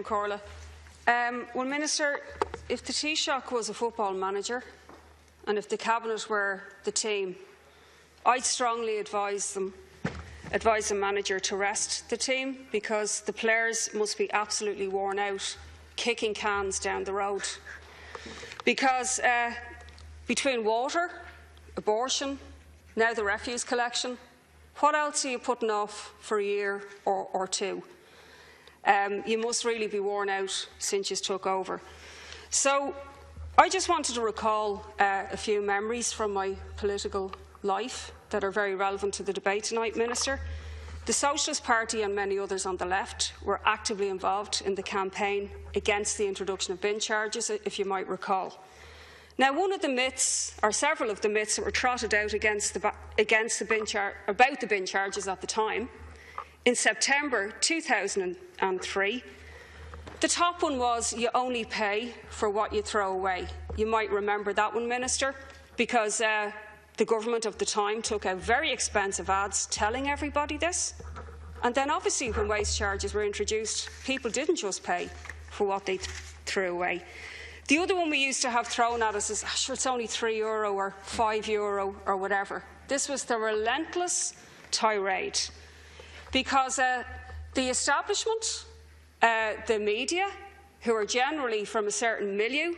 Corla. Well, Minister, if the Taoiseach was a football manager and if the Cabinet were the team, I'd strongly advise the manager to rest the team, because the players must be absolutely worn out kicking cans down the road. Because between water, abortion, now the refuse collection, what else are you putting off for a year or two? You must really be worn out since you took over. So I just wanted to recall a few memories from my political life that are very relevant to the debate tonight, Minister. The Socialist Party and many others on the left were actively involved in the campaign against the introduction of bin charges, if you might recall. Now, one of the myths, or several of the myths that were trotted out about the bin charges at the time, in September 2003, the top one was you only pay for what you throw away. You might remember that one, Minister, because the government of the time took out very expensive ads telling everybody this. And then obviously when waste charges were introduced, people didn't just pay for what they threw away. The other one we used to have thrown at us is, sure, it's only €3 or €5 or whatever. This was the relentless tirade, because the establishment, the media, who are generally from a certain milieu,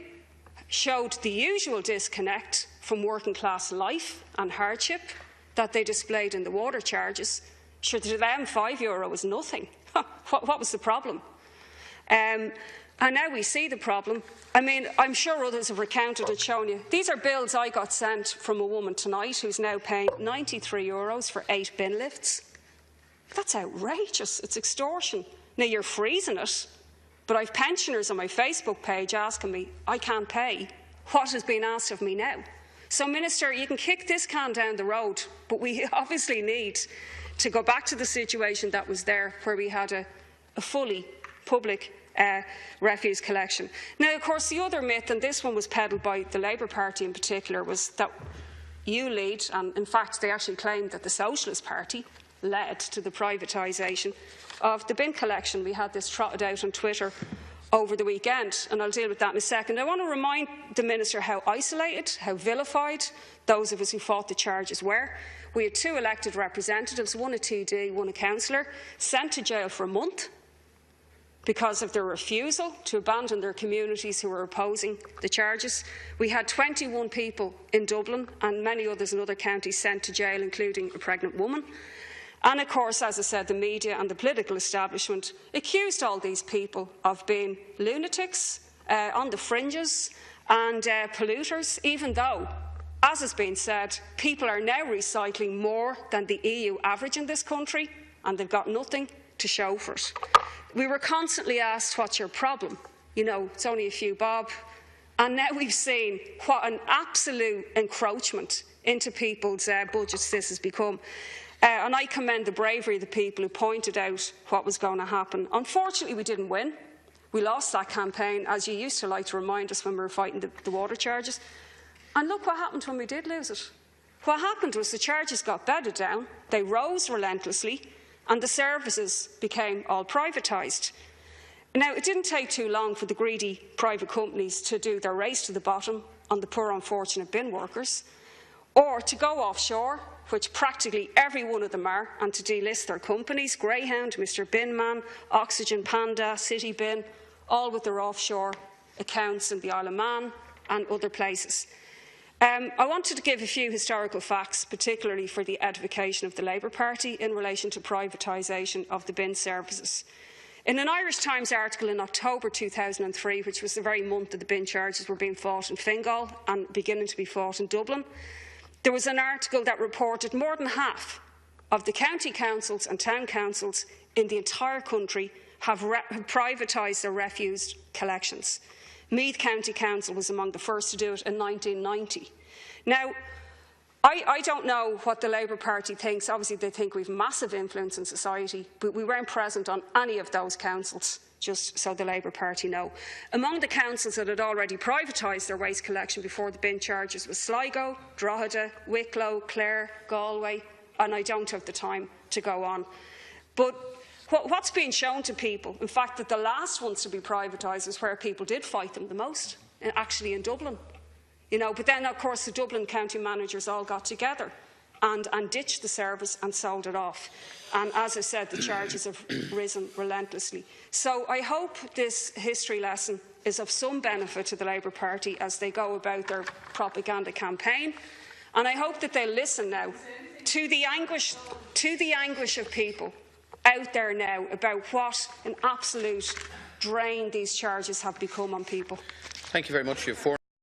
showed the usual disconnect from working-class life and hardship that they displayed in the water charges. Sure, to them €5 was nothing. What was the problem? And now we see the problem. I mean, I'm sure others have recounted and shown you. These are bills I got sent from a woman tonight who's now paying €93 for 8 bin lifts. That's outrageous. It's extortion. Now, you're freezing it, but I've pensioners on my Facebook page asking me, I can't pay. What has been asked of me now? So, Minister, you can kick this can down the road, but we obviously need to go back to the situation that was there, where we had a fully public refuse collection. Now, of course, the other myth, and this one was peddled by the Labour Party in particular, was that you lead, and in fact they actually claimed that the Socialist Party led to the privatisation of the bin collection. We had this trotted out on Twitter over the weekend, and I'll deal with that in a second. I want to remind the Minister how isolated, how vilified those of us who fought the charges were. We had 2 elected representatives, one a TD, one a councillor, sent to jail for a month because of their refusal to abandon their communities who were opposing the charges. We had 21 people in Dublin and many others in other counties sent to jail, including a pregnant woman. And of course, as I said, the media and the political establishment accused all these people of being lunatics, on the fringes and polluters, even though, as has been said, people are now recycling more than the EU average in this country, and they've got nothing to show for it. We were constantly asked, what's your problem? You know, it's only a few bob. And now we've seen what an absolute encroachment into people's budgets this has become. And I commend the bravery of the people who pointed out what was going to happen. Unfortunately, we didn't win. We lost that campaign, as you used to like to remind us when we were fighting the water charges. And look what happened when we did lose it. What happened was the charges got bedded down, they rose relentlessly, and the services became all privatised. Now, it didn't take too long for the greedy private companies to do their race to the bottom on the poor unfortunate bin workers, or to go offshore, which practically every one of them are, and to delist their companies, Greyhound, Mr Binman, Oxygen, Panda, City Bin, all with their offshore accounts in the Isle of Man and other places. I wanted to give a few historical facts, particularly for the edification of the Labour Party, in relation to privatisation of the bin services. In an Irish Times article in October 2003, which was the very month that the bin charges were being fought in Fingal and beginning to be fought in Dublin, there was an article that reported more than half of the county councils and town councils in the entire country have privatised their refuse collections. Meath County Council was among the first to do it in 1990. Now, I don't know what the Labour Party thinks. Obviously, they think we have massive influence in society, but we weren't present on any of those councils, just so the Labour Party know. Among the councils that had already privatised their waste collection before the bin charges was Sligo, Drogheda, Wicklow, Clare, Galway, and I don't have the time to go on. But What's being shown to people, in fact, that the last ones to be privatised is where people did fight them the most, actually in Dublin. But then, of course, the Dublin county managers all got together and ditched the service and sold it off. And as I said, the charges have risen relentlessly. So I hope this history lesson is of some benefit to the Labour Party as they go about their propaganda campaign. And I hope that they'll listen now to the anguish of people out there now about what an absolute drain these charges have become on people. Thank you very much.